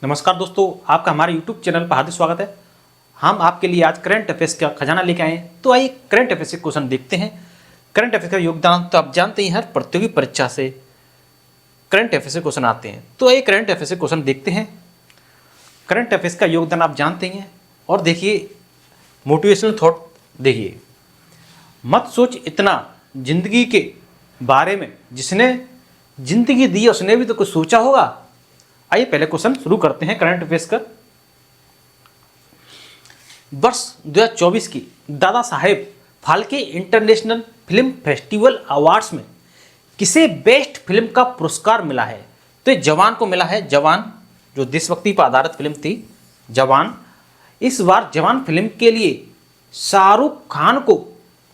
नमस्कार दोस्तों, आपका हमारे YouTube चैनल पर हार्दिक स्वागत है। हम आपके लिए आज करंट अफेयर्स का खजाना लेके आए हैं। तो आइए करंट अफेयर्स के क्वेश्चन देखते हैं। करंट अफेयर्स का योगदान तो आप जानते ही, हर प्रतियोगी परीक्षा से करंट अफेयर्स के क्वेश्चन आते हैं। तो आइए करंट अफेयर्स के क्वेश्चन देखते हैं। करंट अफेयर्स का योगदान आप जानते ही हैं। और देखिए, मोटिवेशनल थॉट देखिए, मत सोच इतना जिंदगी के बारे में, जिसने जिंदगी दी उसने भी तो कुछ सोचा होगा। आइए पहले क्वेश्चन शुरू करते हैं करंट अफेयर्स का। वर्ष 2024 की Dada Saheb Phalke international film festival awards में किसे बेस्ट फिल्म का पुरस्कार मिला है? तो ये जवान को मिला है। जवान जो देशभक्ति पर आधारित फिल्म थी, जवान। इस बार जवान फिल्म के लिए शाहरुख खान को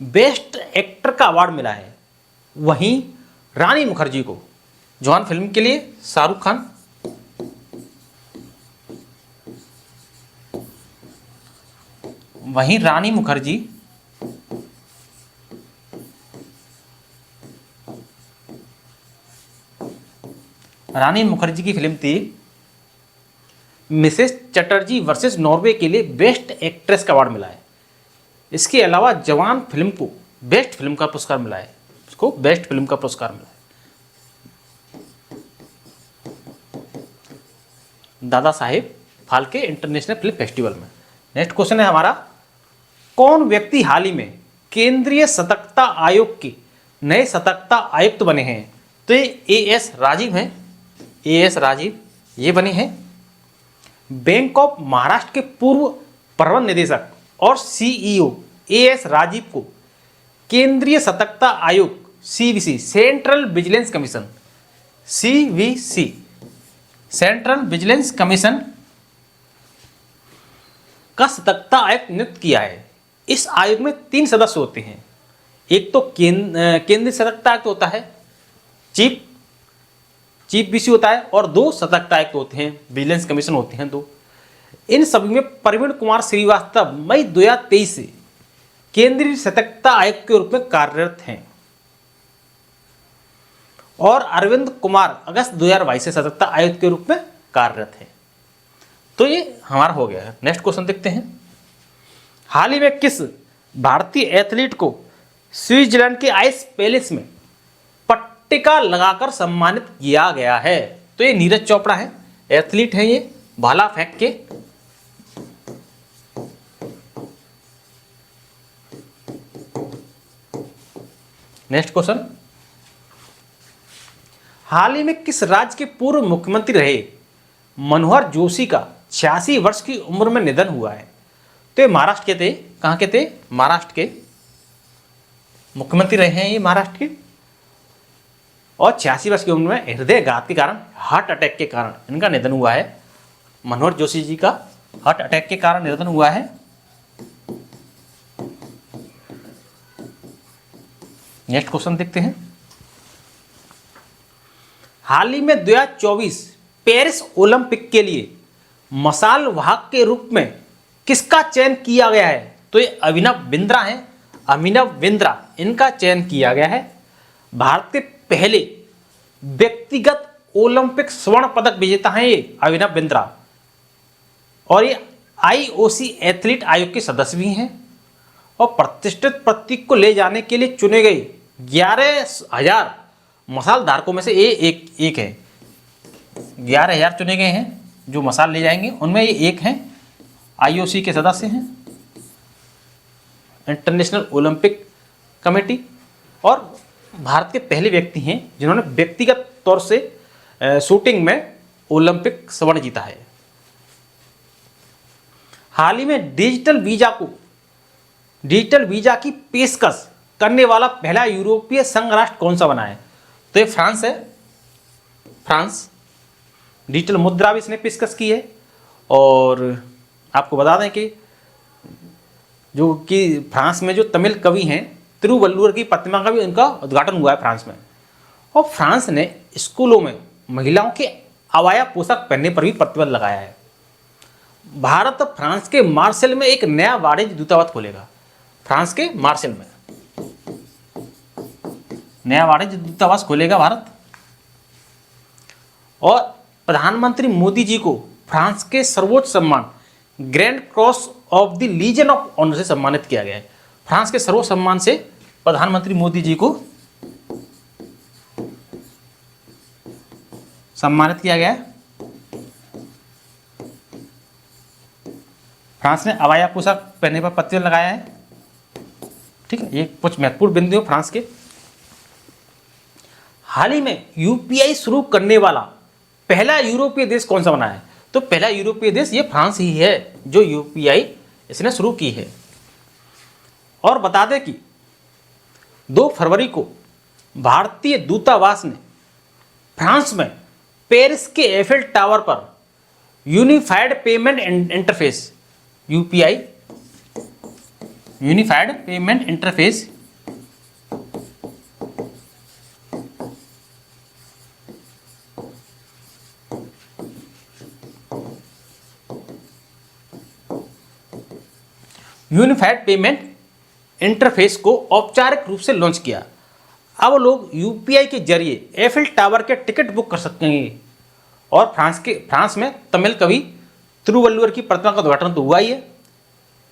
बेस्ट एक्टर का अवार्ड मिला है। वहीं रानी मुखर्जी को, जवान फिल्म के लिए शाहरुख खान, वहीं रानी मुखर्जी की फिल्म थी मिसेस चटर्जी वर्सेस नॉर्वे के लिए बेस्ट एक्ट्रेस का अवार्ड मिला है। इसके अलावा जवान फिल्म को बेस्ट फिल्म का पुरस्कार मिला है। इसको बेस्ट फिल्म का पुरस्कार मिला है दादा Saheb Phalke international film festival में। नेक्स्ट क्वेश्चन है हमारा, कौन व्यक्ति हाल ही में केंद्रीय सतर्कता आयोग के नए सतर्कता आयुक्त बने हैं? तो ये एएस राजीव हैं। एएस राजीव ये बने हैं। बैंक ऑफ महाराष्ट्र के पूर्व प्रबंध निदेशक और सीईओ एएस राजीव को केंद्रीय सतर्कता आयोग CVC, central vigilance commission, CVC, central vigilance commission का सतर्कता आयुक्त नियुक्त किया है। इस आयोग में 3 सदस्य होते हैं। एक तो केंद्रीय सतर्कता आयुक्त होता है, चीफ वीसी होता है, और 2 सतर्कता आयुक्त होते हैं, विजिलेंस कमीशन होते हैं 2। इन सभी में प्रवीण कुमार श्रीवास्तव मई 2023 से केंद्रीय सतर्कता आयुक्त के रूप में कार्यरत हैं और अरविंद कुमार अगस्त 2022 से सतर्कता आयुक्त के रूप में कार्यरत हैं। तो ये हमारा हो गया है। नेक्स्ट क्वेश्चन देखते हैं। हाल ही में किस भारतीय एथलीट को स्विट्जरलैंड के आइस पैलेस में पट्टिका लगाकर सम्मानित किया गया है? तो ये नीरज चोपड़ा है, एथलीट हैं ये, भाला फेंक के। नेक्स्ट क्वेश्चन, हाल ही में किस राज्य के पूर्व मुख्यमंत्री रहे मनोहर जोशी का 86 वर्ष की उम्र में निधन हुआ है? तो ये महाराष्ट्र के थे। कहाँ के थे? महाराष्ट्र के मुख्यमंत्री रहे हैं ये, महाराष्ट्र के। और 86 वर्ष की उम्र में हृदयघात के कारण, हार्ट अटैक के कारण इनका निधन हुआ है। मनोहर जोशी जी का हार्ट अटैक के कारण निधन हुआ है। नेक्स्ट क्वेश्चन देखते हैं। हाल ही में 2024 पेरिस ओलंपिक के लिए मसाल वाहक के रूप में किसका चयन किया गया है? तो ये अभिनव बिंद्रा हैं, अभिनव बिंद्रा, इनका चयन किया गया है। भारत के पहले व्यक्तिगत ओलंपिक स्वर्ण पदक विजेता हैं ये अभिनव बिंद्रा, और ये आईओसी एथलीट आयोग के सदस्य भी हैं। और प्रतिष्ठित प्रतीक को ले जाने के लिए चुने गए 11,000 मसाल धारकों में से ये एक है। 11,000 चुने गए हैं जो मसाल ले जाएंगे, उनमें ये एक हैं, आईओसी के सदस्य हैं, इंटरनेशनल ओलंपिक कमेटी, और भारत के पहले व्यक्ति हैं जिन्होंने व्यक्तिगत तौर से शूटिंग में ओलंपिक स्वर्ण जीता है। हाल ही में डिजिटल वीजा की पेशकश करने वाला पहला यूरोपीय संघ राष्ट्र कौन सा बना है? तो ये फ्रांस है। फ्रांस डिजिटल मुद्रा भी इसने पेशकश की है। और आपको बता दें कि जो कि फ्रांस में जो तमिल कवि हैं तिरुवल्लुवर की प्रतिमा का भी उनका उद्घाटन हुआ है फ्रांस में। और फ्रांस ने स्कूलों में महिलाओं के अवाया पोशाक पहनने पर भी प्रतिबंध लगाया है। भारत फ्रांस के मार्सेल में एक नया वाणिज्य दूतावास खोलेगा। फ्रांस के मार्सेल में नया वाणिज्य दूतावास खोलेगा भारत। और प्रधानमंत्री मोदी जी को फ्रांस के सर्वोच्च सम्मान Grand Cross of the Legion of Honour से सम्मानित किया गया है। फ्रांस के सर्वोच्च सम्मान से प्रधानमंत्री मोदी जी को सम्मानित किया गया है। फ्रांस ने हवाई पोशाक पहनने पर प्रतिबंध लगाया है। ठीक है, ये कुछ महत्वपूर्ण बिंदु है फ्रांस के। हाल ही में यूपीआई शुरू करने वाला पहला यूरोपीय देश कौन सा बना है? तो पहला यूरोपीय देश ये फ्रांस ही है जो यूपीआई इसने शुरू की है। और बता दें कि 2 फरवरी को भारतीय दूतावास ने फ्रांस में पेरिस के एफिल टावर पर unified payment interface UPI unified payment interface unified payment interface को औपचारिक रूप से लॉन्च किया। अब लोग यूपीआई के जरिए एफिल टावर के टिकट बुक कर सकेंगे। और फ्रांस में तमिल कवि तिरुवल्लुवर की प्रतिमा का उद्घाटन तो हुआ ही है।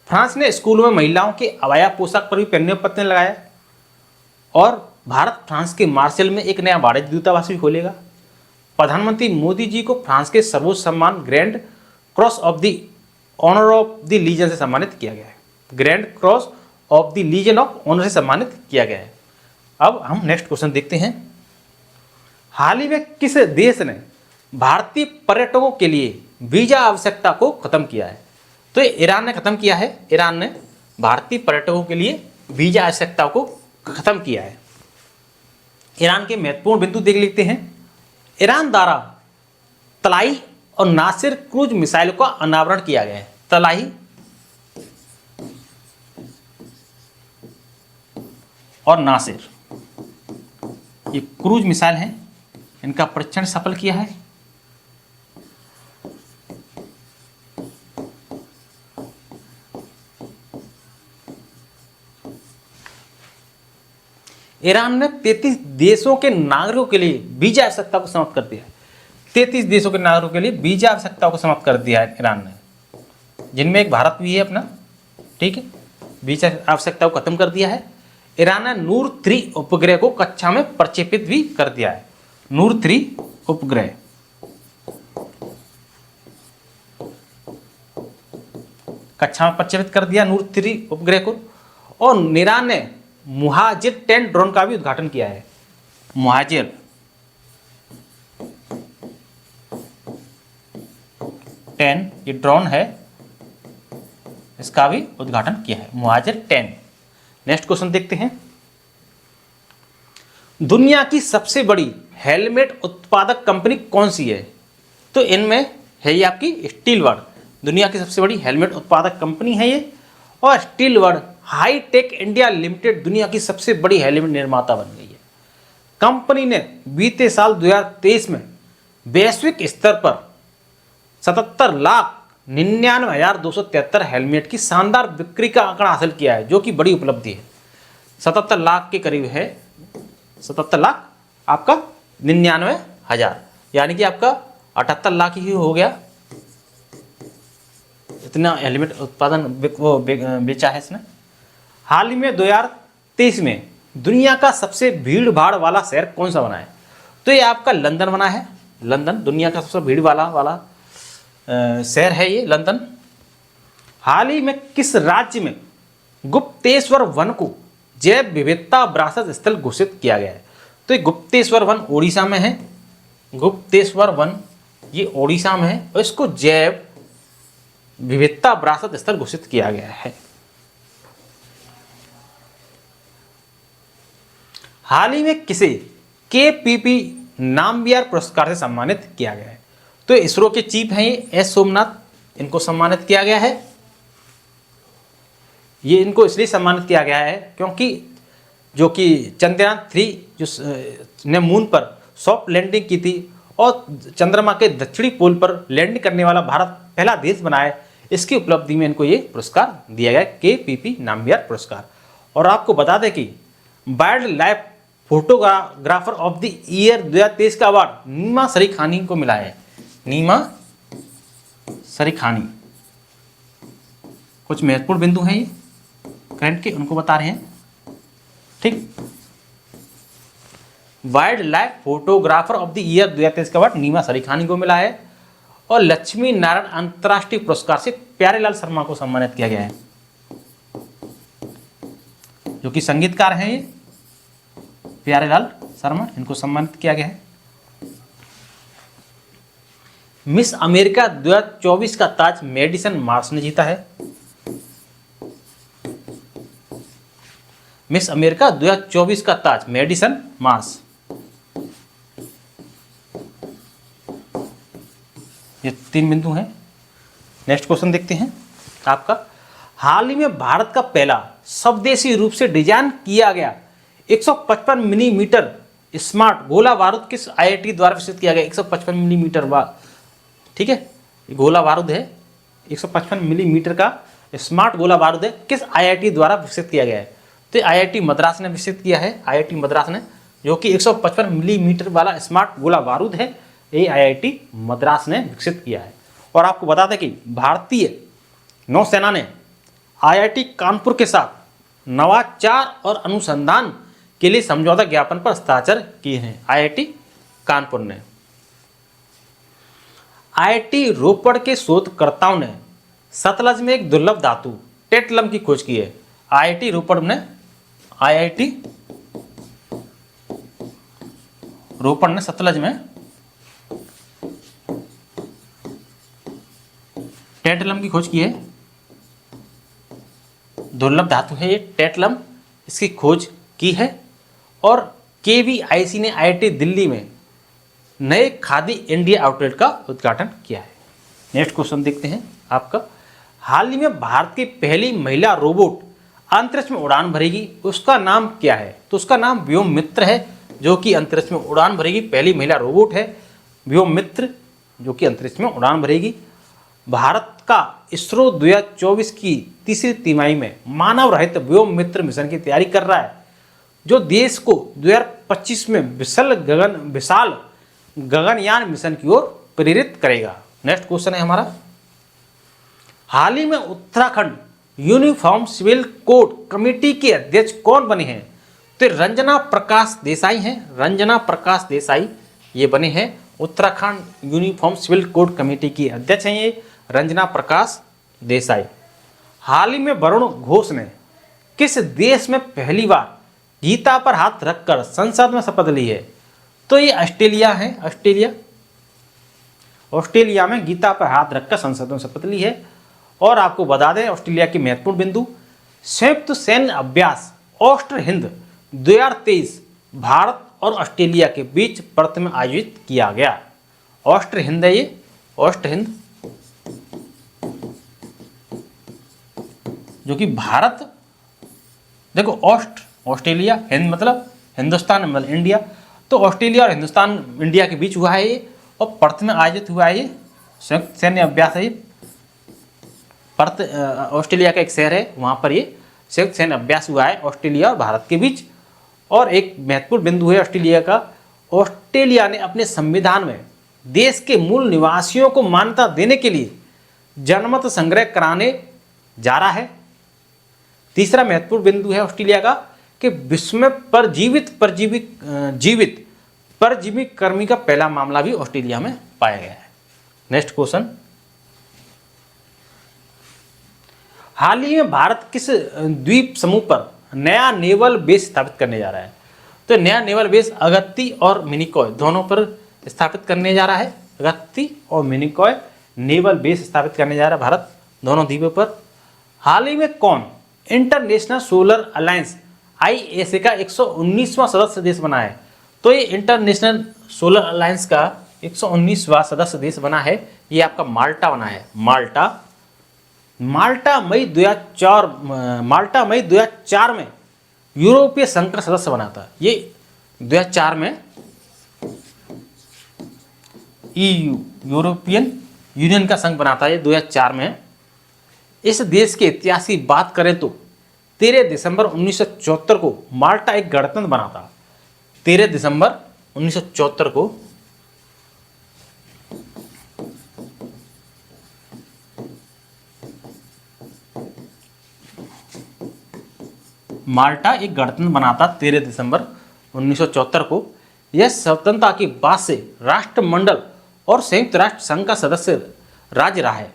फ्रांस ने स्कूलों में महिलाओं के अबाया पोशाक पर भी पहनने पर प्रतिबंध लगाया। और भारत फ्रांस के मार्सेल में एक नया वाणिज्य दूतावास भी खोलेगा। प्रधानमंत्री मोदी जी को फ्रांस के सर्वोच्च सम्मान Grand Cross of the Honour of the Legion से सम्मानित किया गया है। Grand Cross of the Legion of Honour से सम्मानित किया गया है। अब हम नेक्स्ट क्वेश्चन देखते हैं। हाल ही में किस देश ने भारतीय पर्यटकों के लिए वीजा आवश्यकता को खत्म किया है? तो ये ईरान ने खत्म किया है। ईरान ने भारतीय पर्यटकों के लिए वीजा आवश्यकता को खत्म किया है। ईरान के महत्वपूर्ण बिंदु देख लेते हैं। ईरान द्वारा तलाई और नासिर क्रूज मिसाइल का अनावरण किया गया है। तलाई और नासिर ये क्रूज मिसाइल हैं, इनका परीक्षण सफल किया है। ईरान ने 33 देशों के नागरिकों के लिए वीजा आवश्यकता को समाप्त कर दिया है। 33 देशों के नागरिकों के लिए वीजा आवश्यकता को समाप्त कर दिया है ईरान ने, जिनमें एक भारत भी है अपना। ठीक है, वीजा आवश्यकता को खत्म कर दिया है। ईरान ने नूर 3 उपग्रह को कक्षा में प्रक्षेपित भी कर दिया है। नूर 3 उपग्रह कक्षा में प्रक्षेपित कर दिया नूर 3 उपग्रह को। और ईरान ने मुहाजिर 10 ड्रोन का भी उद्घाटन किया है। मुहाजिर 10 ये ड्रोन है, इसका भी उद्घाटन किया है। मुहाजिर 10। नेक्स्ट क्वेश्चन देखते हैं। दुनिया की सबसे बड़ी हेलमेट उत्पादक कंपनी कौन सी है? तो इनमें है ये आपकी स्टीलवर्ड। दुनिया की सबसे बड़ी हेलमेट उत्पादक कंपनी है ये। और स्टीलवर्ड हाईटेक इंडिया लिमिटेड दुनिया की सबसे बड़ी हेलमेट निर्माता बन गई है। कंपनी ने बीते साल 2023 में वैश्विक स्तर पर 77,99,273 हेलमेट की शानदार बिक्री का आंकड़ा हासिल किया है, जो कि बड़ी उपलब्धि है। 77 लाख के करीब है। 77 लाख आपका 99,000, यानी कि आपका 78 लाख ही हो गया। इतना हेलमेट उत्पादन बेचा है इसने। हाल ही में 2023 में दुनिया का सबसे भीड़ भाड़ वाला शहर कौन सा बना है? तो ये आपका लंदन बना है। लंदन दुनिया का सबसे भीड़ वाला शहर है ये लंदन। हाल ही में किस राज्य में गुप्तेश्वर वन को जैव विविधता विरासत स्थल घोषित किया गया है? तो ये गुप्तेश्वर वन ओडिशा में है। गुप्तेश्वर वन ये ओडिशा में है और इसको जैव विविधता विरासत स्थल घोषित किया गया है। हाल ही में किसे KPP नामबियार पुरस्कार से सम्मानित किया गया है? तो इसरो के चीफ हैं ये एस सोमनाथ, इनको सम्मानित किया गया है। ये इनको इसलिए सम्मानित किया गया है क्योंकि जो कि चंद्रयान 3 जो ने मून पर सॉफ्ट लैंडिंग की थी और चंद्रमा के दक्षिणी पोल पर लैंडिंग करने वाला भारत पहला देश बना है। इसकी उपलब्धि में इनको ये पुरस्कार दिया गया KPP नामबियार पुरस्कार। और आपको बता दें कि wild life photographer of the year 2023 का अवार्ड नीमा शरीखानी को मिला है। नीमा सरीखानी। कुछ महत्वपूर्ण बिंदु हैं ये करंट के, उनको बता रहे हैं। ठीक, wild life photographer of the year 2023 का अवार्ड नीमा सरीखानी को मिला है। और लक्ष्मी नारायण अंतर्राष्ट्रीय पुरस्कार से प्यारेलाल शर्मा को सम्मानित किया गया है, जो कि संगीतकार हैं। ये प्यारेलाल शर्मा, इनको सम्मानित किया गया है। मिस अमेरिका 2024 का ताज मेडिसन मार्स ने जीता है। मिस अमेरिका 2024 का ताज मेडिसन मार्स। ये 3 बिंदु हैं। नेक्स्ट क्वेश्चन देखते हैं आपका। हाल ही में भारत का पहला स्वदेशी रूप से डिजाइन किया गया 155 मिलीमीटर स्मार्ट गोला बारूद किस आईआईटी द्वारा विकसित किया गया? 155 मिलीमीटर ठीक है, ये गोला बारूद है, 155 मिलीमीटर का स्मार्ट गोला बारूद है, किस आईआईटी द्वारा विकसित किया गया है? तो आईआईटी मद्रास ने विकसित किया है। आईआईटी मद्रास ने, जो कि 155 मिलीमीटर वाला स्मार्ट गोला बारूद है, ये आईआईटी मद्रास ने विकसित किया है। और आपको बता दें कि भारतीय नौसेना ने आईआईटी कानपुर के साथ नवाचार और अनुसंधान के लिए समझौता ज्ञापन पर हस्ताक्षर किए हैं। आईआईटी कानपुर ने। आईआईटी रोपड़ के शोधकर्ताओं ने सतलज में एक दुर्लभ धातु टेटलम की खोज की है। आईआईटी रोपड़ ने सतलज में टेटलम की खोज की है। दुर्लभ धातु है ये टेटलम, इसकी खोज की है। और केवीआईसी ने आईआईटी दिल्ली में नए खादी इंडिया आउटलेट का उद्घाटन किया है। नेक्स्ट क्वेश्चन देखते हैं आपका। हाल ही में भारत की पहली महिला रोबोट अंतरिक्ष में उड़ान भरेगी, उसका नाम क्या है? तो उसका नाम व्योम मित्र है, जो कि अंतरिक्ष में उड़ान भरेगी। पहली महिला रोबोट है व्योम मित्र, जो कि अंतरिक्ष में उड़ान भरेगी। भारत का इसरो 2024 की तीसरी तिमाही में मानव रहित व्योम मित्र मिशन की तैयारी कर रहा है, जो देश को 2025 में विशाल गगनयान मिशन की ओर प्रेरित करेगा। नेक्स्ट क्वेश्चन है हमारा। हाल ही में Uttarakhand uniform civil code committee के अध्यक्ष कौन बने हैं? तो रंजना प्रकाश देसाई हैं। रंजना प्रकाश देसाई ये बने हैं Uttarakhand uniform civil code committee की अध्यक्ष हैं ये रंजना प्रकाश देसाई। हाल ही में वरुण घोष ने किस देश में पहली बार गीता पर हाथ रखकर संसद में शपथ ली है? तो ये ऑस्ट्रेलिया है। ऑस्ट्रेलिया में गीता पर हाथ रखकर संसद में शपथ ली है। और आपको बता दें ऑस्ट्रेलिया के महत्वपूर्ण बिंदु। संयुक्त सैन्य अभ्यास ऑस्ट्र हिंद 2023 भारत और ऑस्ट्रेलिया के बीच पर्थ में आयोजित किया गया। ऑस्ट्र हिंद है ये, ऑस्ट्र हिंद, जो कि भारत, देखो ऑस्ट्रेलिया, हिंद मतलब हिंदुस्तान मतलब इंडिया, तो ऑस्ट्रेलिया और हिंदुस्तान इंडिया के बीच हुआ है ये। और पर्थ में आयोजित हुआ है ये संयुक्त सैन्य अभ्यास है। पर्थ ऑस्ट्रेलिया का एक शहर है, वहाँ पर ये संयुक्त सैन्य अभ्यास हुआ है ऑस्ट्रेलिया और भारत के बीच। और एक महत्वपूर्ण बिंदु है ऑस्ट्रेलिया का, ऑस्ट्रेलिया ने अपने संविधान में देश के मूल निवासियों को मान्यता देने के लिए जनमत संग्रह कराने जा रहा है। तीसरा महत्वपूर्ण बिंदु है ऑस्ट्रेलिया का कि विश्व में जीवित परजीवी कर्मी का पहला मामला भी ऑस्ट्रेलिया में पाया गया है। Next question. हाल ही में भारत किस द्वीप समूह पर नया नेवल बेस स्थापित करने जा रहा है? तो नया नेवल बेस अगत्ती और मिनिकॉय दोनों पर स्थापित करने जा रहा है। अगत्ती और मिनिकॉय नेवल बेस स्थापित करने जा रहा है भारत, दोनों द्वीपों पर। हाल ही में कौन इंटरनेशनल सोलर अलायंस ISA का 119वां सदस्य देश बना है? तो ये इंटरनेशनल सोलर अलायंस का 119वां सदस्य देश बना है, ये आपका माल्टा बना है। माल्टा मई 2004 में यूरोपीय संघ का सदस्य बना था। ये 2004 में EU यूरोपियन यूनियन का संघ बना था, ये 2004 में। इस देश के इतिहास की बात करें तो 13 दिसंबर 1974 को माल्टा एक गणतंत्र बना था। 13 दिसंबर 1974 को माल्टा एक गणतंत्र बना था 13 दिसंबर 1974 को। यह स्वतंत्रता के बाद से राष्ट्रमंडल और संयुक्त राष्ट्र संघ का सदस्य राज्य रहा है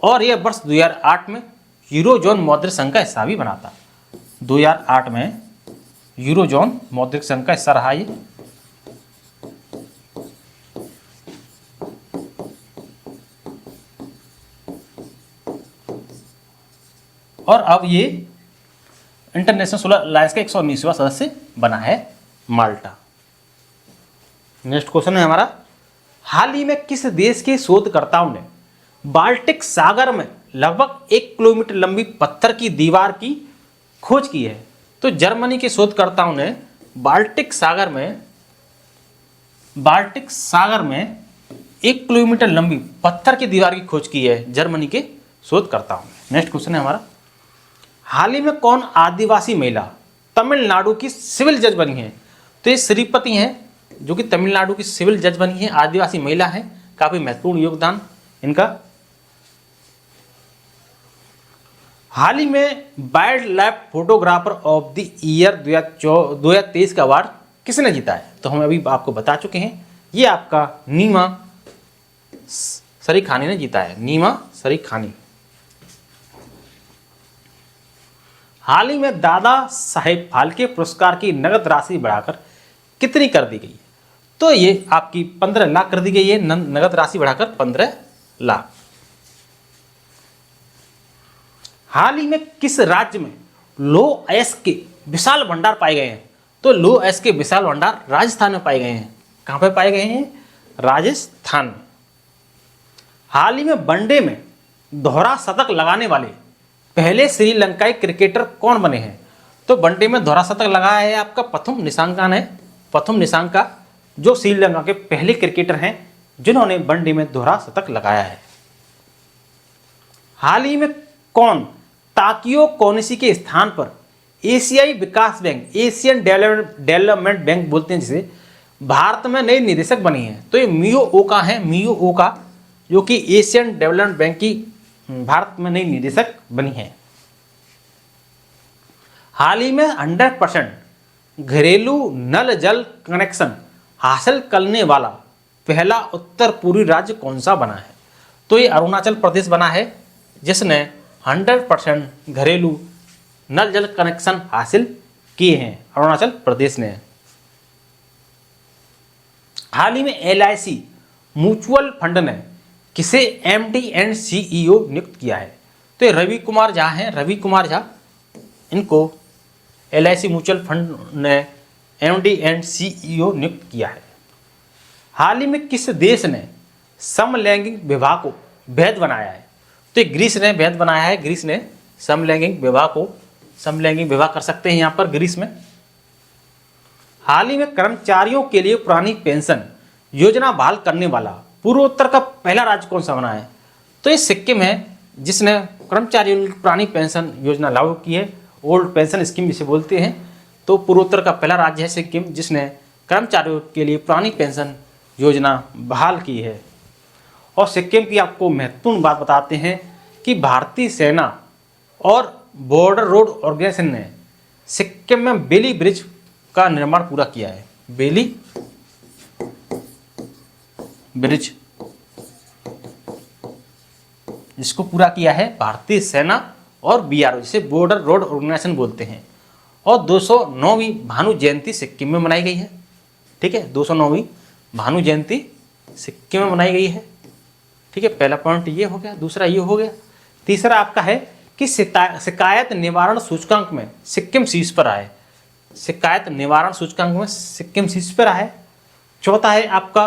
और यह वर्ष 2008 में यूरोजोन मौद्रिक संघ का हिस्सा भी बना था। 2008 में यूरोजोन मौद्रिक संघ का हिस्सा रहा ये। और अब ये इंटरनेशनल सोलर अलायंस का 119वां सदस्य बना है माल्टा। नेक्स्ट क्वेश्चन है हमारा, हाल ही में किस देश के शोधकर्ताओं ने बाल्टिक सागर में लगभग 1 किलोमीटर लंबी पत्थर की दीवार की खोज की है? तो जर्मनी के शोधकर्ताओं ने बाल्टिक सागर में 1 किलोमीटर लंबी पत्थर की दीवार की खोज की है जर्मनी के शोधकर्ताओं ने। नेक्स्ट क्वेश्चन है हमारा, हाल ही में कौन आदिवासी महिला तमिलनाडु की सिविल जज बनी है? तो ये श्रीपति हैं जो कि तमिलनाडु की सिविल जज बनी है, आदिवासी महिला है, काफी महत्वपूर्ण योगदान इनका। हाल ही में wild life photographer of the year 2023 का अवार्ड किसने जीता है? तो हम अभी आपको बता चुके हैं, ये आपका नीमा सरीखानी ने जीता है, नीमा सरीखानी। हाल ही में दादा साहेब फाल्के पुरस्कार की नगद राशि बढ़ाकर कितनी कर दी गई है? तो ये आपकी 15 लाख कर दी गई है, नगद राशि बढ़ाकर 15 लाख। हाल ही में किस राज्य में लौह अयस्क के विशाल भंडार पाए गए हैं? तो लौह अयस्क के विशाल भंडार राजस्थान में पाए गए हैं। कहां पे पाए गए हैं? राजस्थान में। हाल ही में वनडे में दोहरा शतक लगाने वाले पहले श्रीलंकाई क्रिकेटर कौन बने हैं? तो वनडे में दोहरा शतक लगाया है आपका प्रथम निशांका ने, प्रथम निशांका जो श्रीलंका के पहले क्रिकेटर हैं जिन्होंने वनडे में दोहरा शतक लगाया है। हाल ही में कौन ताकियो कोनिशी के स्थान पर एशियाई विकास बैंक, एशियन डेवलपमेंट बैंक बोलते हैं जिसे, भारत में नई निदेशक बनी है? तो ये मियो ओका है, मियो ओका, जो कि एशियन डेवलपमेंट बैंक की भारत में नई निदेशक बनी है। हाल ही में 100% घरेलू नल जल कनेक्शन हासिल करने वाला पहला उत्तर पूर्वी राज्य कौन सा बना है? तो ये अरुणाचल प्रदेश बना है जिसने 100% घरेलू नल जल कनेक्शन हासिल किए हैं, अरुणाचल प्रदेश ने। हाल ही में LIC म्यूचुअल फंड ने किसे MD एंड CEO नियुक्त किया है? तो ये रवि कुमार झा हैं, रवि कुमार झा, इनको LIC म्यूचुअल फंड ने MD एंड CEO नियुक्त किया है। हाल ही में किस देश ने समलैंगिक विवाह को वैध बनाया है? तो ग्रीस ने वैध बनाया है, ग्रीस ने समलैंगिक विवाह को, समलैंगिक विवाह कर सकते हैं यहाँ पर ग्रीस में। हाल ही में कर्मचारियों के लिए पुरानी पेंशन योजना बहाल करने वाला पूर्वोत्तर का पहला राज्य कौन सा बना है? तो ये सिक्किम है जिसने कर्मचारियों की पुरानी पेंशन योजना लागू की है, ओल्ड पेंशन स्कीम जिसे बोलते हैं। तो पूर्वोत्तर का पहला राज्य है सिक्किम जिसने कर्मचारियों के लिए पुरानी पेंशन योजना बहाल की है। और सिक्किम की आपको महत्वपूर्ण बात बताते हैं कि भारतीय सेना और बॉर्डर रोड ऑर्गेनाइजेशन ने सिक्किम में बेली ब्रिज का निर्माण पूरा किया है, बेली ब्रिज, जिसको पूरा किया है भारतीय सेना और BRO जिसे बॉर्डर रोड ऑर्गेनाइजेशन बोलते हैं। और 209वीं भानु जयंती सिक्किम में मनाई गई है। ठीक है, 209वीं भानु जयंती सिक्किम में मनाई गई है। ठीक है, पहला पॉइंट ये हो गया, दूसरा ये हो गया। तीसरा आपका है कि शिकायत निवारण सूचकांक में सिक्किम शीर्ष पर आए, शिकायत निवारण सूचकांक में सिक्किम शीर्ष पर आए। चौथा है आपका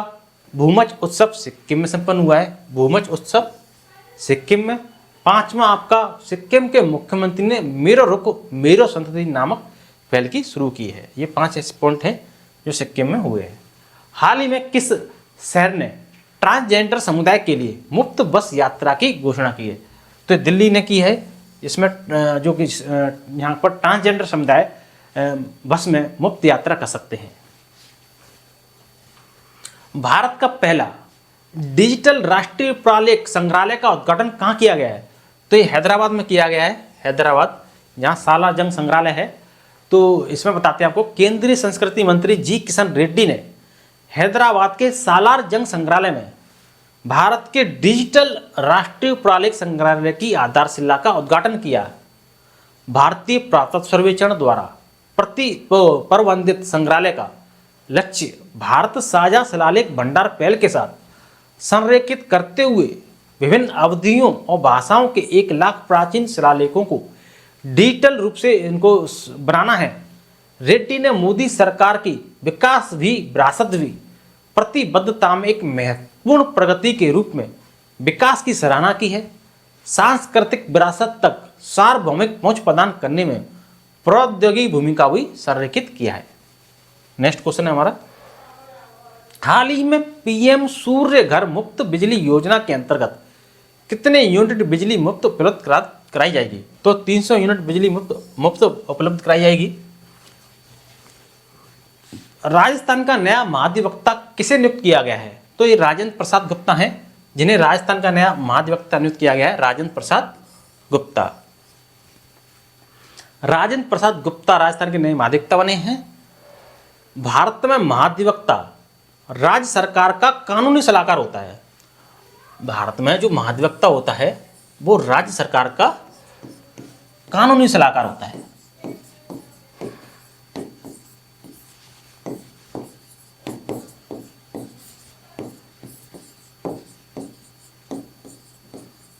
भूमज उत्सव सिक्किम में संपन्न हुआ है, भूमज उत्सव सिक्किम में। पांचवा आपका सिक्किम के मुख्यमंत्री ने मेरो रुख मेरो संतति नामक पहल की शुरू की है। ये 5 ऐसे पॉइंट हैं जो सिक्किम में हुए हैं। हाल ही में किस शहर ने ट्रांसजेंडर समुदाय के लिए मुफ्त बस यात्रा की घोषणा की है? तो दिल्ली ने की है, इसमें जो कि यहाँ पर ट्रांसजेंडर समुदाय बस में मुफ्त यात्रा कर सकते हैं। भारत का पहला डिजिटल राष्ट्रीय पुरालेख संग्रहालय का उद्घाटन कहाँ किया गया है? तो ये हैदराबाद में किया गया है, हैदराबाद, जहाँ सालार जंग संग्रहालय है तो इसमें बताते हैं आपको, केंद्रीय संस्कृति मंत्री जी किशन रेड्डी ने हैदराबाद के सालार जंग संग्रहालय में भारत के डिजिटल राष्ट्रीय पुरालेख संग्रहालय की आधारशिला का उद्घाटन किया। भारतीय पुरातत्व सर्वेक्षण द्वारा प्रबंधित संग्रहालय का लक्ष्य भारत साझा शिलालेख भंडार पहल के साथ संरेखित करते हुए विभिन्न अवधियों और भाषाओं के 1 लाख प्राचीन शिलालेखों को डिजिटल रूप से इनको बनाना है। रेड्डी ने मोदी सरकार की विकास भी विरासत भी प्रतिबद्धता में एक महत्वपूर्ण प्रगति के रूप में विकास की सराहना की है। सांस्कृतिक विरासत तक सार्वभौमिक पहुंच प्रदान करने में प्रौद्योगिकी भूमिका भी संरेखित किया है। नेक्स्ट क्वेश्चन है हमारा, हाल ही में पीएम सूर्य घर मुफ्त बिजली योजना के अंतर्गत कितने यूनिट बिजली मुफ्त उपलब्ध कराई जाएगी? तो 300 यूनिट बिजली मुफ्त उपलब्ध कराई जाएगी। राजस्थान का नया महाधिवक्ता किसे नियुक्त किया गया है? तो ये राजेंद्र प्रसाद गुप्ता हैं, जिन्हें राजस्थान का नया महाधिवक्ता नियुक्त किया गया है, राजेंद्र प्रसाद गुप्ता। राजेंद्र प्रसाद गुप्ता राजस्थान के नए महाधिवक्ता बने हैं। भारत में महाधिवक्ता राज्य सरकार का कानूनी सलाहकार होता है। भारत में जो महाधिवक्ता होता है वो राज्य सरकार का कानूनी सलाहकार होता है।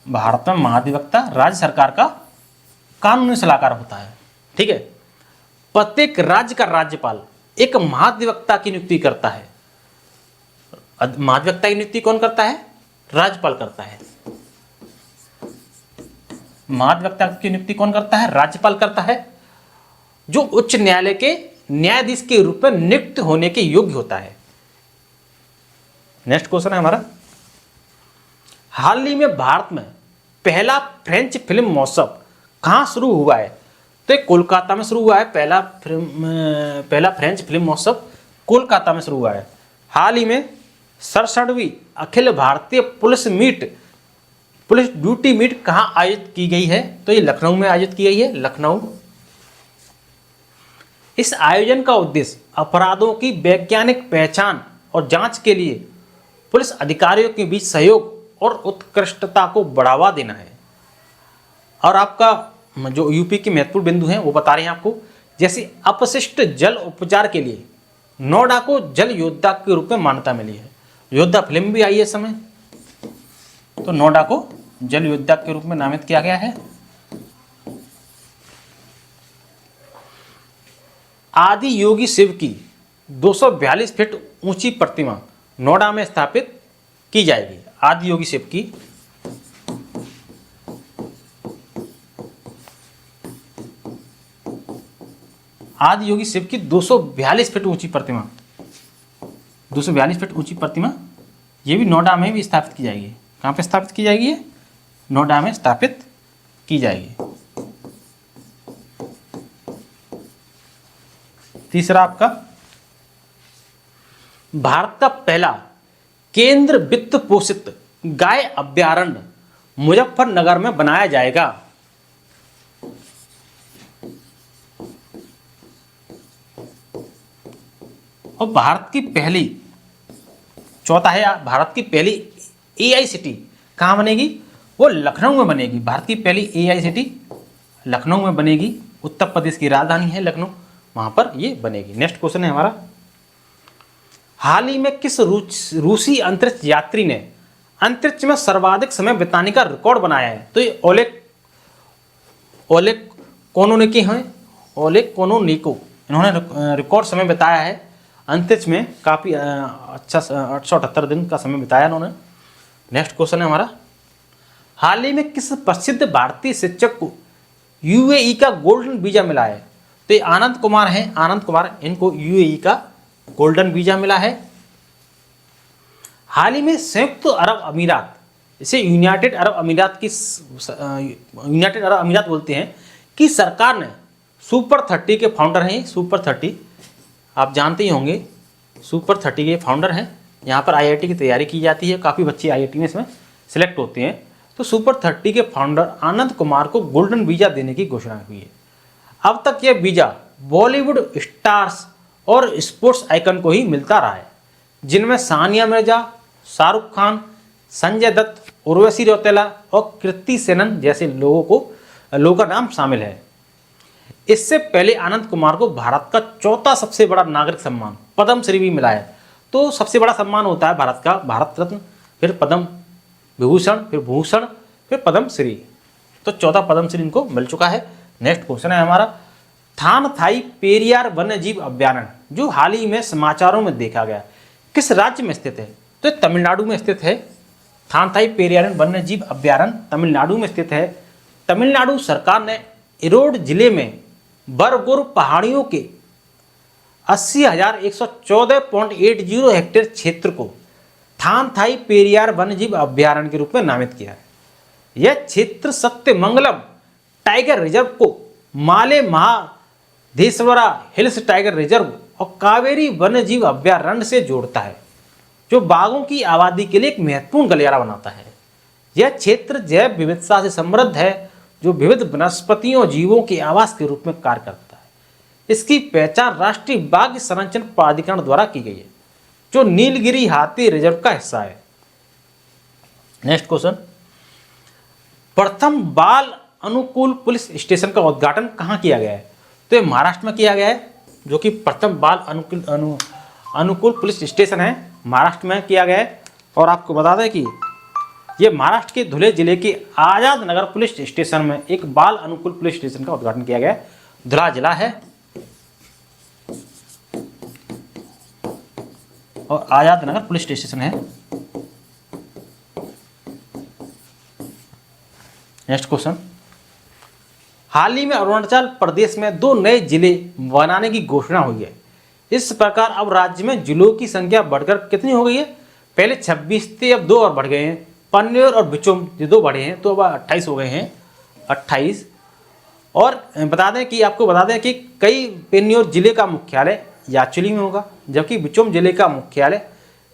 भारत में महाधिवक्ता राज्य सरकार का कानूनी सलाहकार होता है। ठीक है। प्रत्येक राज्य का राज्यपाल एक महाधिवक्ता की नियुक्ति करता है। महाधिवक्ता की नियुक्ति कौन करता है? राज्यपाल करता है। महाधिवक्ता की नियुक्ति कौन करता है? राज्यपाल करता है, जो उच्च न्यायालय के न्यायाधीश के रूप में नियुक्त होने के योग्य होता है। नेक्स्ट क्वेश्चन है हमारा, हाल ही में भारत में पहला फ्रेंच फिल्म महोत्सव कहाँ शुरू हुआ है? तो ये कोलकाता में शुरू हुआ है। पहला फ्रेंच फिल्म महोत्सव कोलकाता में शुरू हुआ है। हाल ही में 67वीं Akhil Bharatiya police duty meet कहाँ आयोजित की गई है? तो ये लखनऊ में आयोजित की गई है, लखनऊ। इस आयोजन का उद्देश्य अपराधों की वैज्ञानिक पहचान और जांच के लिए पुलिस अधिकारियों के बीच सहयोग और उत्कृष्टता को बढ़ावा देना है। और आपका जो यूपी के महत्वपूर्ण बिंदु हैं वो बता रहे हैं आपको, जैसे अपशिष्ट जल उपचार के लिए नोएडा को जल योद्धा के रूप में मान्यता मिली है। योद्धा फिल्म भी आई है इस समय, तो नोएडा को जल योद्धा के रूप में नामित किया गया है। आदि योगी शिव की 242 फीट ऊंची प्रतिमा नोएडा में स्थापित की जाएगी। आदि योगी शिव की आदि योगी शिव की 242 फीट ऊंची प्रतिमा, 242 फीट ऊंची प्रतिमा, ये भी नोएडा में भी स्थापित की जाएगी। कहाँ पे स्थापित की जाएगी? ये नोएडा में स्थापित की जाएगी। तीसरा आपका, भारत का पहला केंद्र वित्त पोषित गाय अभ्यारण्य मुजफ्फरनगर में बनाया जाएगा। और भारत की पहली, चौथा है भारत की पहली एआई सिटी कहाँ बनेगी? वो लखनऊ में बनेगी। भारत की पहली एआई सिटी लखनऊ में बनेगी। उत्तर प्रदेश की राजधानी है लखनऊ, वहाँ पर ये बनेगी। नेक्स्ट क्वेश्चन है हमारा, हाल ही में किस रूसी अंतरिक्ष यात्री ने अंतरिक्ष में सर्वाधिक समय बिताने का रिकॉर्ड बनाया है? तो ये ओलेग कोनोनिकी हैं, ओलेग कोनोनिको, इन्होंने रिकॉर्ड समय बिताया है अंतरिक्ष में। काफ़ी अच्छा 878 दिन का समय बिताया इन्होंने। नेक्स्ट क्वेश्चन है हमारा, हाल ही में किस प्रसिद्ध भारतीय शिक्षक को यूएई का गोल्डन वीजा मिला है? तो ये आनंद कुमार हैं, आनंद कुमार, इनको यूएई का गोल्डन वीजा मिला है। हाल ही में संयुक्त अरब अमीरात, इसे यूनाइटेड अरब अमीरात बोलते हैं, कि सरकार ने सुपर 30 के फाउंडर हैं। सुपर 30 आप जानते ही होंगे, सुपर 30 के फाउंडर हैं। यहाँ पर आईआईटी की तैयारी की जाती है, काफ़ी बच्चे आईआईटी में इसमें सिलेक्ट होते हैं। तो सुपर 30 के फाउंडर आनंद कुमार को गोल्डन वीज़ा देने की घोषणा हुई है। अब तक यह वीज़ा बॉलीवुड स्टार्स और स्पोर्ट्स आइकन को ही मिलता रहा है, जिनमें सानिया मिर्जा, शाहरुख खान, संजय दत्त, उर्वशी रौतेला और कृति सेनन जैसे लोगों का नाम शामिल है। इससे पहले आनंद कुमार को भारत का चौथा सबसे बड़ा नागरिक सम्मान पद्मश्री भी मिला है। तो सबसे बड़ा सम्मान होता है भारत का भारत रत्न, फिर पद्म विभूषण, फिर भूषण, फिर पद्मश्री। तो चौथा पद्मश्री इनको मिल चुका है। नेक्स्ट क्वेश्चन है हमारा, थान थाई पेरियार वन्यजीव अभ्यारण्य जो हाल ही में समाचारों में देखा गया किस राज्य में स्थित है? तो तमिलनाडु में स्थित है। थान थाई पेरियार वन्यजीव अभ्यारण्य तमिलनाडु में स्थित है। तमिलनाडु सरकार ने इरोड जिले में बरगुर पहाड़ियों के 80,114.80 हेक्टेयर क्षेत्र को थान थाई पेरियार वन्यजीव अभ्यारण्य के रूप में नामित किया है। यह क्षेत्र सत्यमंगलम टाइगर रिजर्व को माले महादेश्वरा हिल्स टाइगर रिजर्व और कावेरी वन्यजीव अभ्यारण्य से जोड़ता है, जो बाघों की आबादी के लिए एक महत्वपूर्ण गलियारा बनाता है। यह क्षेत्र जैव विविधता से समृद्ध है, जो विविध वनस्पतियों और जीवों के आवास के रूप में कार्य करता है। इसकी पहचान राष्ट्रीय बाघ संरक्षण प्राधिकरण द्वारा की गई है, जो नीलगिरी हाथी रिजर्व का हिस्सा है। नेक्स्ट क्वेश्चन, प्रथम बाल अनुकूल पुलिस स्टेशन का उद्घाटन कहाँ किया गया है? तो ये महाराष्ट्र में किया गया है, जो कि प्रथम बाल अनुकूल पुलिस स्टेशन है, महाराष्ट्र में किया गया है। और आपको बता दें कि ये महाराष्ट्र के धुले जिले के आजाद नगर पुलिस स्टेशन में एक बाल अनुकूल पुलिस स्टेशन का उद्घाटन किया गया है। धुला जिला है और आजाद नगर पुलिस स्टेशन है। नेक्स्ट क्वेश्चन, हाल ही में अरुणाचल प्रदेश में 2 नए जिले बनाने की घोषणा हुई है। इस प्रकार अब राज्य में जिलों की संख्या बढ़कर कितनी हो गई है? पहले 26 थे, अब 2 और बढ़ गए हैं। पन्नेर और बिचुम ये 2 बढ़े हैं, तो अब 28 हो गए हैं, 28। और आपको बता दें कि कई पेन्योर जिले का मुख्यालय याचुली में होगा, जबकि बिचुम जिले का मुख्यालय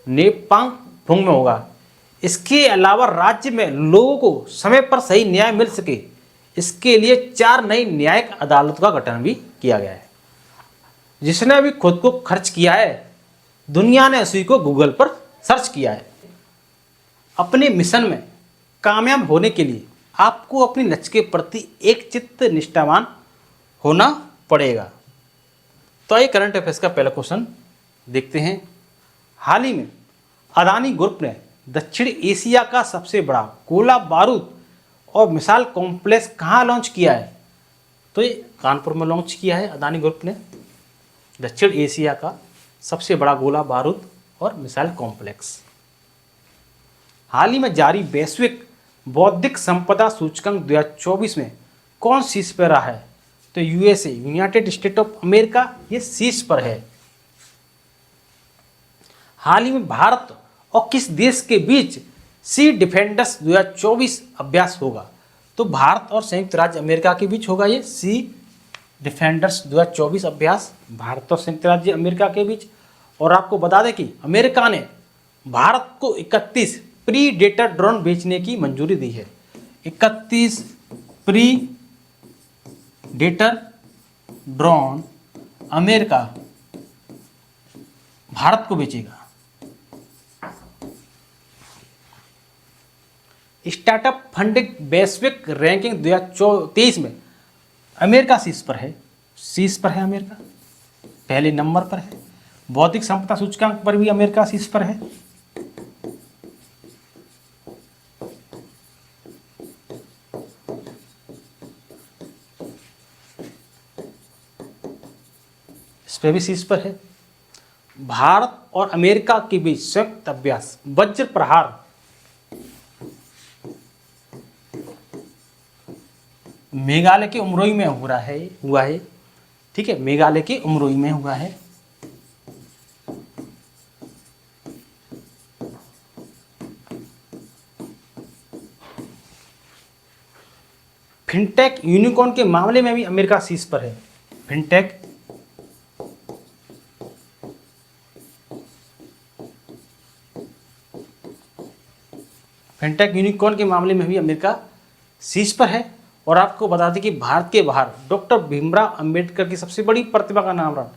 नेपांगफुंग में होगा। इसके अलावा राज्य में लोगों को समय पर सही न्याय मिल सके, इसके लिए 4 नई न्यायिक अदालतों का गठन भी किया गया है। जिसने भी खुद को खर्च किया है, दुनिया ने उसी को गूगल पर सर्च किया है। अपने मिशन में कामयाब होने के लिए आपको अपने लक्ष्य के प्रति एक चित्त निष्ठावान होना पड़ेगा। तो आइए करंट अफेयर्स का पहला क्वेश्चन देखते हैं। हाल ही में अदानी ग्रुप ने दक्षिण एशिया का सबसे बड़ा गोला बारूद और मिसाइल कॉम्प्लेक्स कहाँ लॉन्च किया है? तो ये कानपुर में लॉन्च किया है अदानी ग्रुप ने दक्षिण एशिया का सबसे बड़ा गोला बारूद और मिसाइल कॉम्प्लेक्स। हाल ही में जारी वैश्विक बौद्धिक संपदा सूचकांक 2024 में कौन शीर्ष पर रहा है? तो USA United state of America ये शीर्ष पर है। हाल ही में भारत और किस देश के बीच सी डिफेंडर्स 2024 अभ्यास होगा? तो भारत और संयुक्त राज्य अमेरिका के बीच होगा ये सी डिफेंडर्स 2024 अभ्यास, भारत और संयुक्त राज्य अमेरिका के बीच। और आपको बता दें कि अमेरिका ने भारत को 31 प्रीडेटर ड्रोन बेचने की मंजूरी दी है। 31 प्रीडेटर ड्रोन अमेरिका भारत को बेचेगा। स्टार्टअप फंडिंग वैश्विक रैंकिंग 2023 में अमेरिका शीर्ष पर है, अमेरिका पहले नंबर पर है। बौद्धिक संपदा सूचकांक पर भी अमेरिका शीर्ष पर है। इस पर भी शीर्ष पर है। भारत और अमेरिका के बीच संयुक्त अभ्यास वज्र प्रहार मेघालय के उमरोई में हुआ है। ठीक है, मेघालय के उमरोई में हुआ है। फिनटेक यूनिकॉर्न के मामले में भी अमेरिका शीर्ष पर है। फिनटेक यूनिकॉर्न के मामले में भी अमेरिका शीर्ष पर है। और आपको बता दें कि भारत के बाहर डॉक्टर भीमराव अंबेडकर की सबसे बड़ी प्रतिमा का अनावरण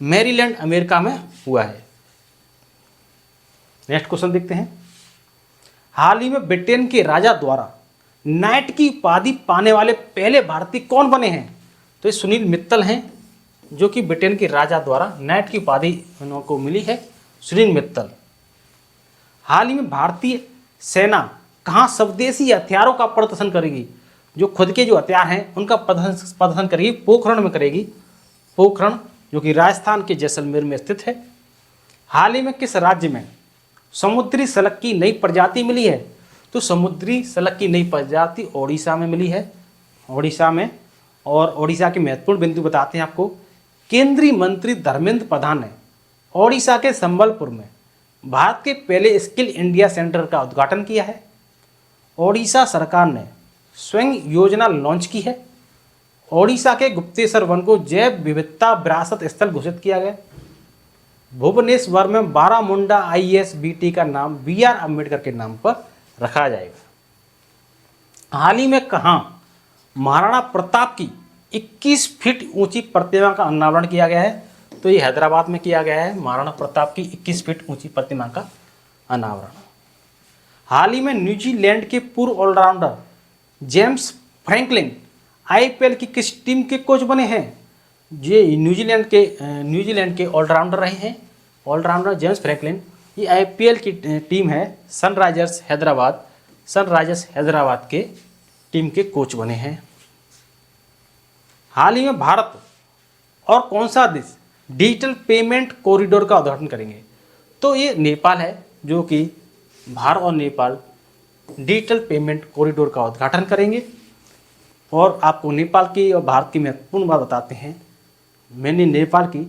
मैरीलैंड अमेरिका में हुआ है। नेक्स्ट क्वेश्चन देखते हैं। हाल ही में ब्रिटेन के राजा द्वारा नाइट की उपाधि पाने वाले पहले भारतीय कौन बने हैं? तो ये सुनील मित्तल हैं, जो कि ब्रिटेन के राजा द्वारा नाइट की उपाधि उनको मिली है, सुनील मित्तल। हाल ही में भारतीय सेना कहाँ स्वदेशी हथियारों का प्रदर्शन करेगी? जो खुद के जो हथियार हैं उनका प्रदर्शन करेगी, पोखरण में करेगी। पोखरण जो कि राजस्थान के जैसलमेर में स्थित है। हाल ही में किस राज्य में समुद्री सलक की नई प्रजाति मिली है? तो समुद्री सलक की नई प्रजाति ओडिशा में मिली है, ओडिशा में। और ओडिशा के महत्वपूर्ण बिंदु बताते हैं आपको। केंद्रीय मंत्री धर्मेंद्र प्रधान ने ओडिशा के संबलपुर में भारत के पहले स्किल इंडिया सेंटर का उद्घाटन किया है। ओडिशा सरकार ने स्वयं योजना लॉन्च की है। ओडिशा के गुप्तेश्वर वन को जैव विविधता विरासत स्थल घोषित किया गया। भुवनेश्वर में बारामुंडा ISBT का नाम BR अम्बेडकर के नाम पर रखा जाएगा। हाल ही में कहाँ महाराणा प्रताप की 21 फीट ऊंची प्रतिमा का अनावरण किया गया है? तो ये हैदराबाद में किया गया है, महाराणा प्रताप की 21 फीट ऊंची प्रतिमा का अनावरण। हाल ही में न्यूजीलैंड के पूर्व ऑलराउंडर जेम्स फ्रैंकलिन IPL की किस टीम के कोच बने हैं? ये न्यूजीलैंड के ऑलराउंडर रहे हैं। Allrounder James Franklin. ये IPL की टीम है सनराइजर्स हैदराबाद के टीम के कोच बने हैं। हाल ही में भारत और कौन सा देश डिजिटल पेमेंट कॉरिडोर का उद्घाटन करेंगे? तो ये नेपाल है, जो कि भारत और नेपाल डिजिटल पेमेंट कॉरिडोर का उद्घाटन करेंगे। और आपको नेपाल की और भारत की महत्वपूर्ण बात बताते हैं। मैंने नेपाल की,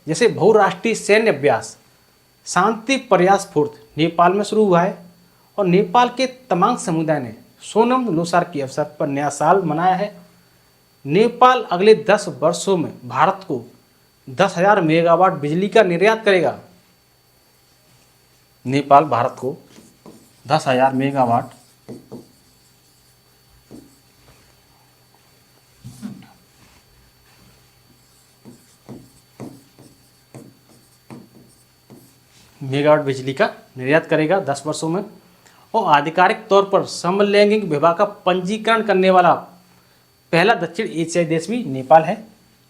जैसे बहुराष्ट्रीय सैन्य अभ्यास शांति प्रयास फोर्थ नेपाल में शुरू हुआ है और नेपाल के तमाम समुदाय ने सोनम लोसार के अवसर पर नया साल मनाया है। नेपाल अगले 10 वर्षों में भारत को 10,000 मेगावाट बिजली का निर्यात करेगा। नेपाल भारत को 10,000 मेगावाट बिजली का निर्यात करेगा 10 वर्षों में। और आधिकारिक तौर पर समलैंगिक विवाह का पंजीकरण करने वाला पहला दक्षिण एशियाई देश भी नेपाल है,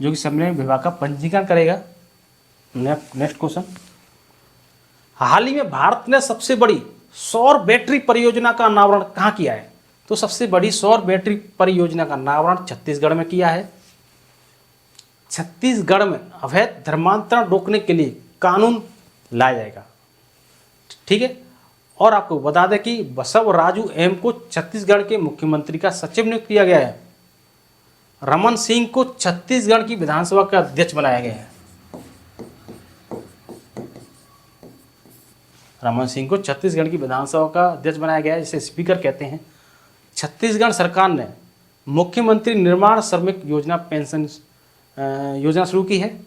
जो कि समलैंगिक विवाह का पंजीकरण करेगा। Next question. हाल ही में भारत ने सबसे बड़ी सौर बैटरी परियोजना का अनावरण कहाँ किया है? तो सबसे बड़ी सौर बैटरी परियोजना का अनावरण छत्तीसगढ़ में किया है। छत्तीसगढ़ में अवैध धर्मांतरण रोकने के लिए कानून लाया जाएगा, ठीक है। और आपको बता दें कि बसवराजू एम को छत्तीसगढ़ के मुख्यमंत्री का सचिव नियुक्त किया गया है। रमन सिंह को छत्तीसगढ़ की विधानसभा का अध्यक्ष बनाया गया है। रमन सिंह को छत्तीसगढ़ की विधानसभा का अध्यक्ष बनाया गया है, जिसे स्पीकर कहते हैं। छत्तीसगढ़ सरकार ने मुख्यमंत्री निर्माण श्रमिक योजना पेंशन योजना शुरू की है।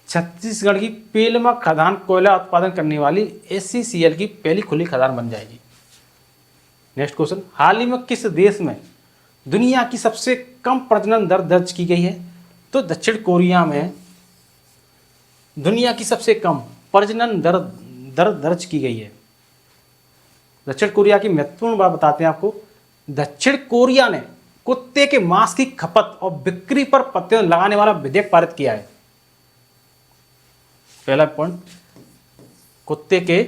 छत्तीसगढ़ की पेलमा खदान कोयला उत्पादन करने वाली SCCL की पहली खुली खदान बन जाएगी। Next question. हाल ही में किस देश में दुनिया की सबसे कम प्रजनन दर दर्ज की गई है? तो दक्षिण कोरिया में दुनिया की सबसे कम प्रजनन दर दर्ज की गई है। दक्षिण कोरिया की महत्वपूर्ण बात बताते हैं आपको। दक्षिण कोरिया ने कुत्ते के मांस की खपत और बिक्री पर प्रतिबंध लगाने वाला विधेयक पारित किया है। पहला पॉइंट, कुत्ते के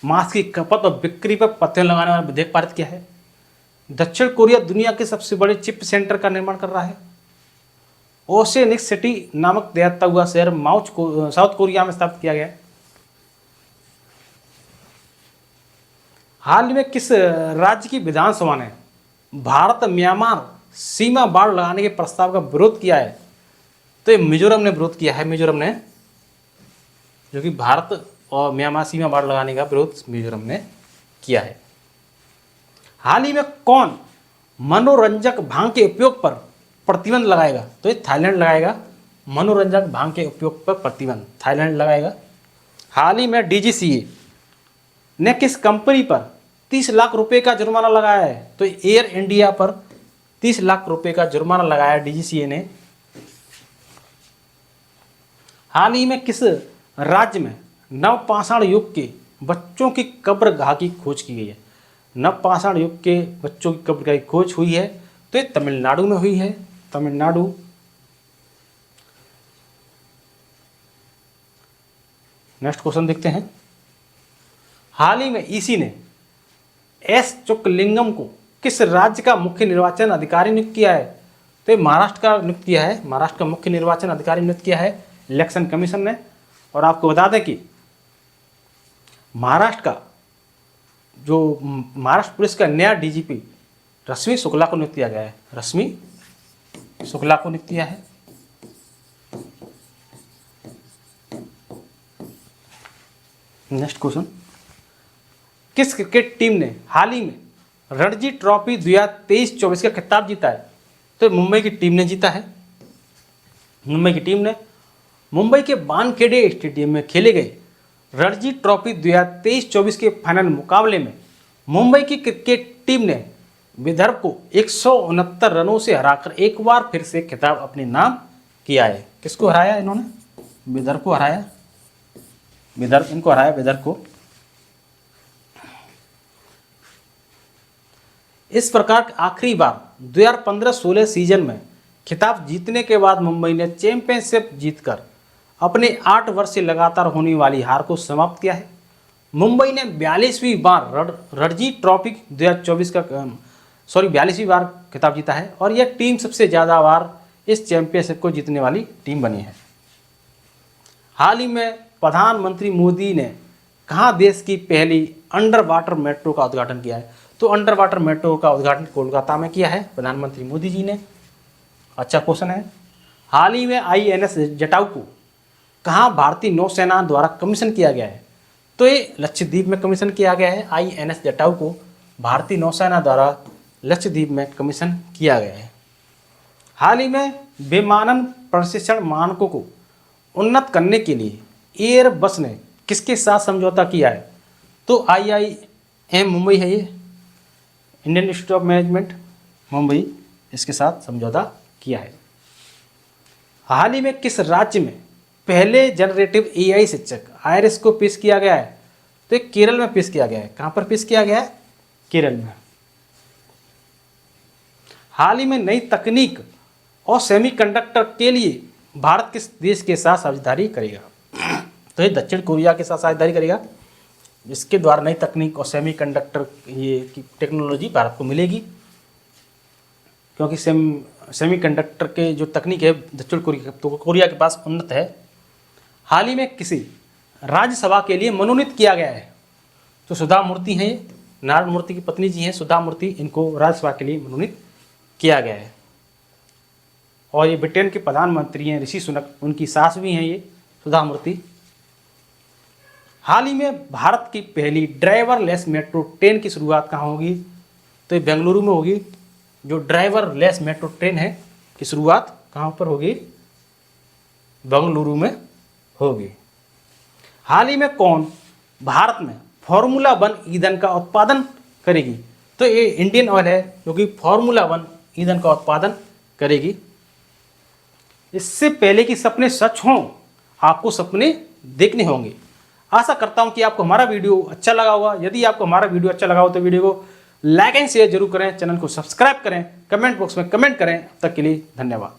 मांस की खपत और बिक्री पर प्रतिबंध लगाने वाला विधेयक पारित किया है। दक्षिण कोरिया दुनिया के सबसे बड़े चिप सेंटर का निर्माण कर रहा है। ओसेनिक सिटी नामक तैरता हुआ शहर साउथ कोरिया में स्थापित किया गया है। हाल ही में किस राज्य की विधानसभा ने भारत म्यांमार सीमा बाड़ लगाने के प्रस्ताव का विरोध किया है? तो ये मिजोरम ने विरोध किया है। मिजोरम ने, जो कि भारत और म्यांमार सीमा बाड़ लगाने का विरोध मिजोरम ने किया है। हाल ही में कौन मनोरंजक भांग के उपयोग पर प्रतिबंध लगाएगा? तो ये थाईलैंड लगाएगा। मनोरंजक भांग के उपयोग पर प्रतिबंध थाईलैंड लगाएगा। हाल ही में DGCA ने किस कंपनी पर 30 लाख रुपए का जुर्माना लगाया है। तो एयर इंडिया पर 30 लाख रुपए का जुर्माना लगाया डीजीसीए ने। हाल ही में किस राज्य में नवपाषाण युग के बच्चों की कब्र गाह की खोज की गई है? नवपाषाण युग के बच्चों की कब्र गाह की खोज हुई है तो ये तमिलनाडु में हुई है। तमिलनाडु। नेक्स्ट क्वेश्चन देखते हैं। हाल ही में ईसी ने एस चोक्लिंगम को किस राज्य का मुख्य निर्वाचन अधिकारी नियुक्त किया है? तो ये महाराष्ट्र का नियुक्त किया है। महाराष्ट्र का मुख्य निर्वाचन अधिकारी नियुक्त किया है इलेक्शन कमीशन ने। और आपको बता दें कि महाराष्ट्र का जो महाराष्ट्र पुलिस का नया डीजीपी रश्मि शुक्ला को नियुक्त किया गया है। रश्मि शुक्ला को नियुक्त किया है। Next question. किस क्रिकेट टीम ने हाल ही में रणजी ट्रॉफी 2023-24 का खिताब जीता है? तो मुंबई की टीम ने जीता है। मुंबई की टीम ने मुंबई के वानखेड़े स्टेडियम में खेले गए रणजी ट्रॉफी 2023-24 के फाइनल मुकाबले में मुंबई की क्रिकेट टीम ने विदर्भ को 169 रनों से हराकर एक बार फिर से खिताब अपने नाम किया है। किसको हराया इन्होंने? विदर्भ को हराया। विदर्भ इनको हराया, विदर्भ को। इस प्रकार आखिरी बार 2015-16 सीजन में खिताब जीतने के बाद मुंबई ने चैंपियनशिप जीतकर अपने 8 वर्ष से लगातार होने वाली हार को समाप्त किया है। मुंबई ने 42वीं बार रणजी ट्रॉफी 2024 का 42वीं बार खिताब जीता है और यह टीम सबसे ज़्यादा बार इस चैंपियनशिप को जीतने वाली टीम बनी है। हाल ही में प्रधानमंत्री मोदी ने कहाँ देश की पहली अंडर वाटर मेट्रो का उद्घाटन किया है? तो अंडर वाटर मेट्रो का उद्घाटन कोलकाता में किया है प्रधानमंत्री मोदी जी ने। अच्छा क्वेश्चन है। हाल ही में INS जटाऊ को कहाँ भारतीय नौसेना द्वारा कमीशन किया गया है? तो ये लक्षद्वीप में कमीशन किया गया है। INS जटाऊ को भारतीय नौसेना द्वारा लक्षद्वीप में कमीशन किया गया है। हाल ही में विमानन प्रशिक्षण मानकों को उन्नत करने के लिए एयरबस ने किसके साथ समझौता किया है? तो IIM मुंबई है, ये Indian institute of management Mumbai, इसके साथ समझौता किया है। हाल ही में किस राज्य में पहले जनरेटिव AI शिक्षक IRIS को पेश किया गया है? तो ये केरल में पेश किया गया है। कहाँ पर पेश किया गया है? केरल में। हाल ही में नई तकनीक और सेमीकंडक्टर के लिए भारत किस देश के साथ साझेदारी करेगा? तो ये दक्षिण कोरिया के साथ साझेदारी करेगा। इसके द्वारा नई तकनीक और सेमीकंडक्टर ये की टेक्नोलॉजी भारत को मिलेगी, क्योंकि सेमीकंडक्टर के जो तकनीक है दक्षिण कोरिया के पास उन्नत है। हाल ही में किसी राज्यसभा के लिए मनोनीत किया गया है? तो सुधा मूर्ति हैं, ये नारायण मूर्ति की पत्नी जी हैं सुधा मूर्ति, इनको राज्यसभा के लिए मनोनीत किया गया है। और ये ब्रिटेन के प्रधानमंत्री हैं ऋषि सुनक, उनकी सास भी हैं ये सुधा मूर्ति। हाल ही में भारत की पहली ड्राइवरलेस मेट्रो ट्रेन की शुरुआत कहाँ होगी? तो ये बेंगलुरु में होगी। जो ड्राइवरलेस मेट्रो ट्रेन है की शुरुआत कहाँ पर होगी? बेंगलुरु में होगी। हाल ही में कौन भारत में फार्मूला 1 ईंधन का उत्पादन करेगी? तो ये इंडियन ऑयल है जो कि फार्मूला 1 ईंधन का उत्पादन करेगी। इससे पहले कि सपने सच हों, आपको सपने देखने होंगे। आशा करता हूं कि आपको हमारा वीडियो अच्छा लगा होगा। यदि आपको हमारा वीडियो अच्छा लगा हो तो वीडियो को लाइक एंड शेयर जरूर करें, चैनल को सब्सक्राइब करें, कमेंट बॉक्स में कमेंट करें। अब तक के लिए धन्यवाद।